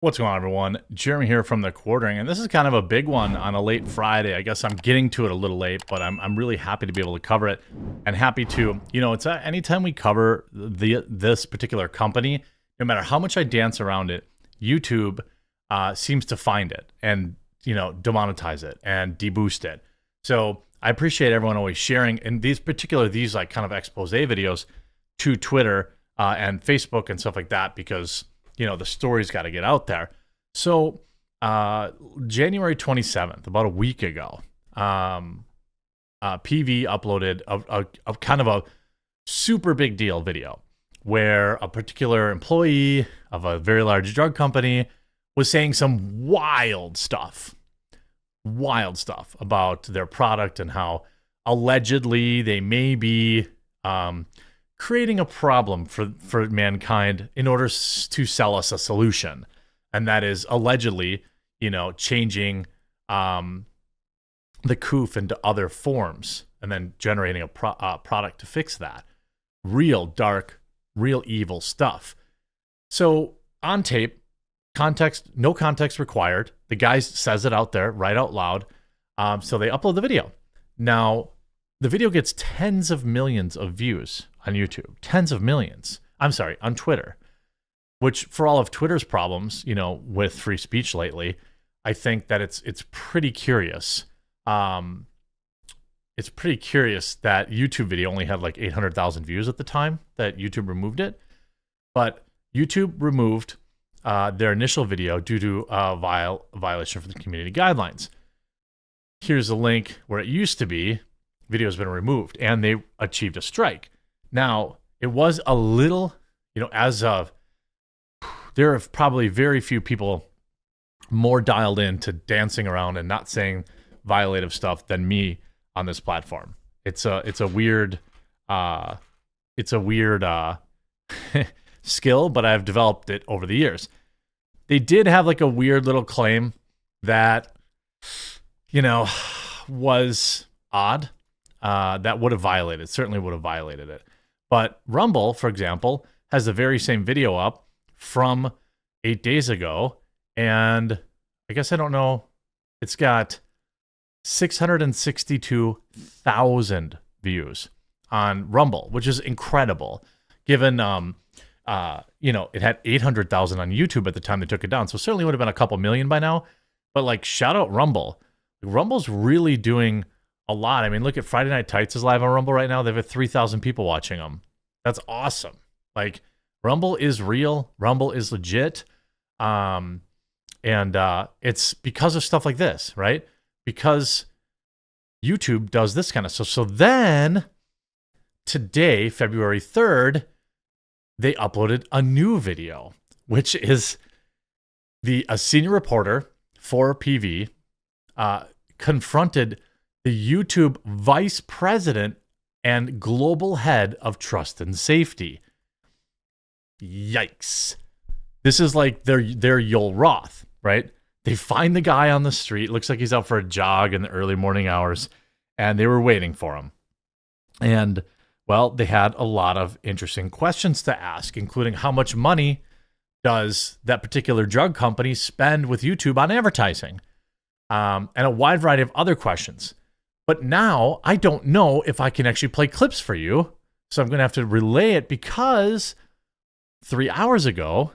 What's going on, everyone? Jeremy here from The Quartering, and this is kind of a big one on a late Friday. I guess I'm getting to it a little late, but I'm really happy to be able to cover it, and happy to, it's anytime we cover this particular company, no matter how much I dance around it, YouTube seems to find it and demonetize it and deboost it. So I appreciate everyone always sharing, and these like kind of expose videos to Twitter and Facebook and stuff like that, because the story's got to get out there. So January 27th, about a week ago, PV uploaded a kind of a super big deal video where a particular employee of a very large drug company was saying some wild stuff about their product and how allegedly they may be creating a problem for mankind in order to sell us a solution. And that is allegedly, changing the coof into other forms and then generating a product to fix that. Real dark, real evil stuff. So on tape, no context required. The guy says it out there, right out loud. So they upload the video. Now, the video gets tens of millions of views on YouTube, tens of millions. I'm sorry, on Twitter, which for all of Twitter's problems, with free speech lately, I think that it's pretty curious. It's pretty curious that YouTube video only had like 800,000 views at the time that YouTube removed it. But YouTube removed their initial video due to a violation of the community guidelines. Here's a link where it used to be. Video has been removed, and they achieved a strike. Now, it was a little, as of, there are probably very few people more dialed in to dancing around and not saying violative stuff than me on this platform. It's a weird skill, but I've developed it over the years. They did have like a weird little claim that, was odd. That would have certainly would have violated it. But Rumble, for example, has the very same video up from 8 days ago. And I guess I don't know. It's got 662,000 views on Rumble, which is incredible given, it had 800,000 on YouTube at the time they took it down. So certainly would have been a couple million by now. But like, shout out Rumble. Rumble's really doing a lot. I mean, look at Friday Night Tights is live on Rumble right now. They have 3,000 people watching them. That's awesome. Like, Rumble is real. Rumble is legit. And it's because of stuff like this, right? Because YouTube does this kind of stuff. So then today, February 3rd, they uploaded a new video, which is a senior reporter for PV confronted the YouTube vice president and global head of trust and safety. Yikes. This is like their Yoel Roth, right? They find the guy on the street. Looks like he's out for a jog in the early morning hours, and they were waiting for him. And, well, they had a lot of interesting questions to ask, including how much money does that particular drug company spend with YouTube on advertising? And a wide variety of other questions. But now I don't know if I can actually play clips for you. So I'm going to have to relay it because 3 hours ago,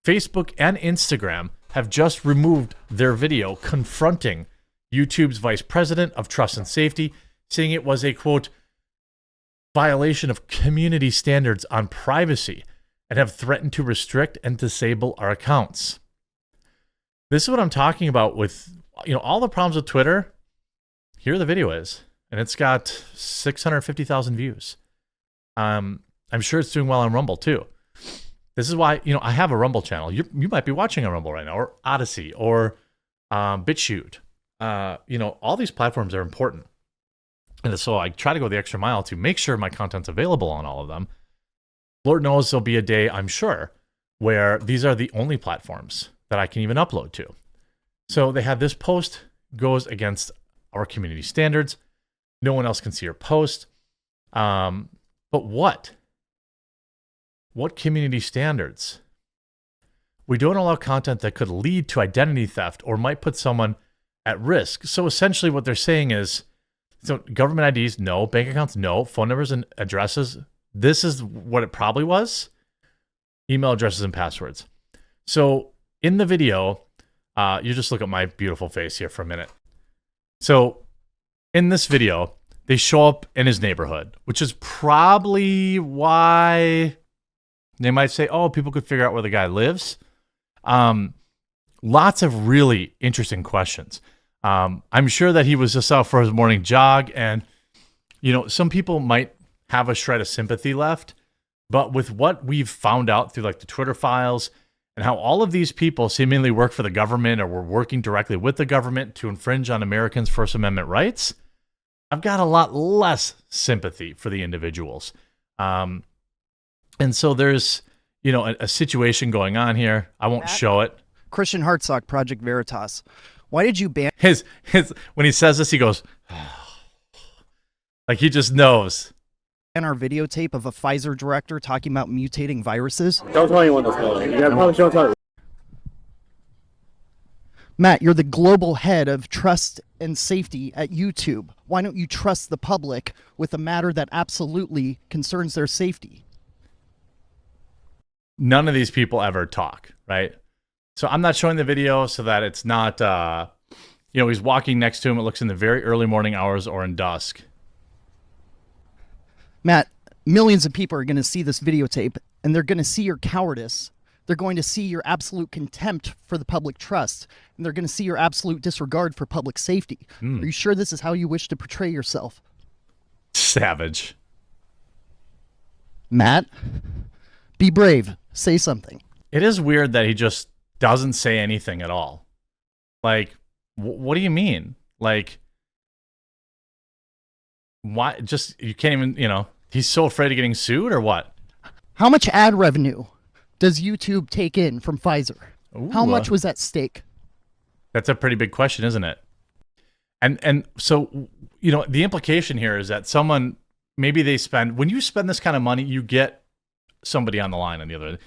Facebook and Instagram have just removed their video confronting YouTube's vice president of trust and safety, saying it was a, quote, violation of community standards on privacy and have threatened to restrict and disable our accounts. This is what I'm talking about with, all the problems with Twitter. Here the video is, and it's got 650,000 views. I'm sure it's doing well on Rumble too. This is why, I have a Rumble channel. You might be watching on Rumble right now, or Odyssey, or BitChute. All these platforms are important. And so I try to go the extra mile to make sure my content's available on all of them. Lord knows there'll be a day, I'm sure, where these are the only platforms that I can even upload to. So they have this post goes against our community standards. No one else can see your post. But what? What community standards? We don't allow content that could lead to identity theft or might put someone at risk. So essentially what they're saying is, so government IDs, no. Bank accounts, no. Phone numbers and addresses, this is what it probably was. Email addresses and passwords. So in the video, you just look at my beautiful face here for a minute. So in this video, they show up in his neighborhood, which is probably why they might say, oh, people could figure out where the guy lives. Lots of really interesting questions. I'm sure that he was just out for his morning jog, and some people might have a shred of sympathy left, but with what we've found out through like the Twitter files and how all of these people seemingly work for the government or were working directly with the government to infringe on Americans' First Amendment rights, I've got a lot less sympathy for the individuals. And so there's, a situation going on here. I won't show it. Christian Hartsock, Project Veritas. Why did you ban his when he says this, he goes, like he just knows. our videotape of a Pfizer director talking about mutating viruses? Don't tell anyone this, though. You gotta probably don't tell you. Matt, you're the global head of trust and safety at YouTube. Why don't you trust the public with a matter that absolutely concerns their safety? None of these people ever talk, right? So I'm not showing the video so that it's not, he's walking next to him. It looks in the very early morning hours or in dusk. Matt, millions of people are going to see this videotape, and they're going to see your cowardice. They're going to see your absolute contempt for the public trust, and they're going to see your absolute disregard for public safety. Are you sure this is how you wish to portray yourself? Savage. Matt, be brave. Say something. It is weird that he just doesn't say anything at all. Like, what do you mean? Like, why? Just, you can't even, he's so afraid of getting sued or what? How much ad revenue does YouTube take in from Pfizer? Ooh, how much was at stake? That's a pretty big question, isn't it? And so, the implication here is that someone, maybe they spend, when you spend this kind of money, you get somebody on the line on the other end.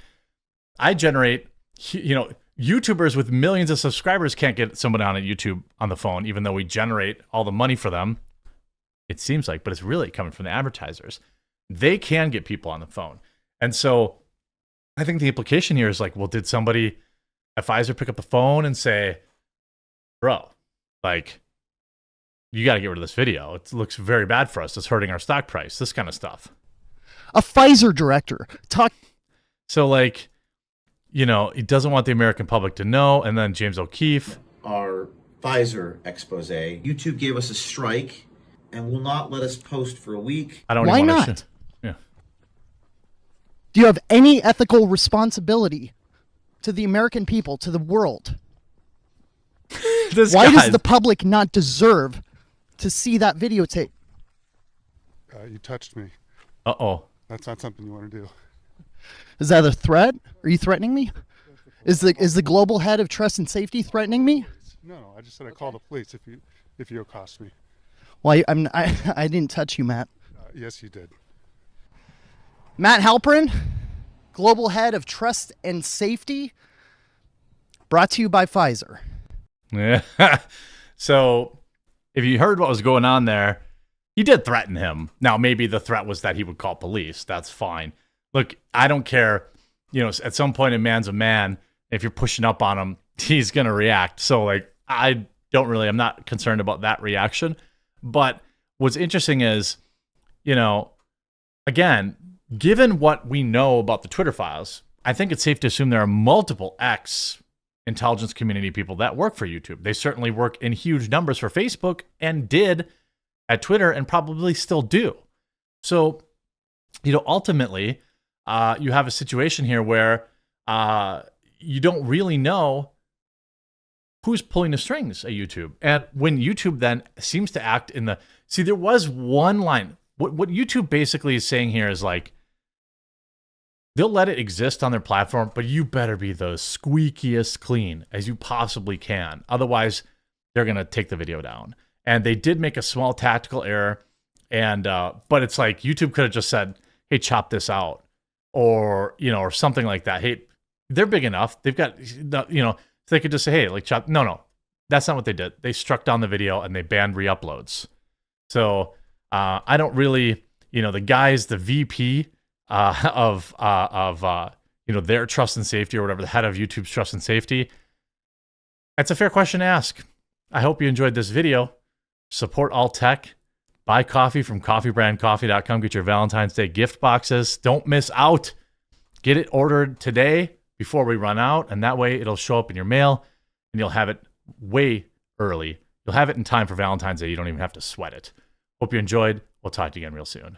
I generate, YouTubers with millions of subscribers can't get somebody on a YouTube on the phone, even though we generate all the money for them. It seems like, but it's really coming from the advertisers. They can get people on the phone. And so I think the implication here is like, well, did somebody at Pfizer pick up the phone and say, bro, like, you got to get rid of this video. It looks very bad for us. It's hurting our stock price, this kind of stuff. A Pfizer director So like, he doesn't want the American public to know. And then James O'Keefe. Our Pfizer expose. YouTube gave us a strike and will not let us post for a week. I don't Why even not? want to. Yeah. Do you have any ethical responsibility to the American people, to the world? Why does the public not deserve to see that videotape? You touched me. Uh-oh. That's not something you want to do. Is that a threat? Are you threatening me? Is the global head of trust and safety threatening me? No, I just said I'd call the police if you accost me. Well, I didn't touch you, Matt. Yes, you did. Matt Halperin, global head of trust and safety, brought to you by Pfizer. Yeah. So if you heard what was going on there, he did threaten him. Now, maybe the threat was that he would call police. That's fine. Look, I don't care. At some point, a man's a man. If you're pushing up on him, he's going to react. So, like, I'm not concerned about that reaction. But what's interesting is, again, given what we know about the Twitter files, I think it's safe to assume there are multiple intelligence community people that work for YouTube. They certainly work in huge numbers for Facebook and did at Twitter and probably still do. So, ultimately, you have a situation here where you don't really know who's pulling the strings at YouTube. And when YouTube then seems to act there was one line. What YouTube basically is saying here is like, they'll let it exist on their platform, but you better be the squeakiest clean as you possibly can. Otherwise, they're going to take the video down. And they did make a small tactical error. But it's like YouTube could have just said, hey, chop this out. Or something like that. Hey, they're big enough. They've got, they could just say, hey, like, no, that's not what they did. They struck down the video and they banned re-uploads. So I don't really, the guys, the VP of their trust and safety or whatever, the head of YouTube's trust and safety. That's a fair question to ask. I hope you enjoyed this video. Support all tech. Buy coffee from coffeebrandcoffee.com. Get your Valentine's Day gift boxes. Don't miss out. Get it ordered today before we run out, and that way it'll show up in your mail, and you'll have it way early. You'll have it in time for Valentine's Day. You don't even have to sweat it. Hope you enjoyed. We'll talk to you again real soon.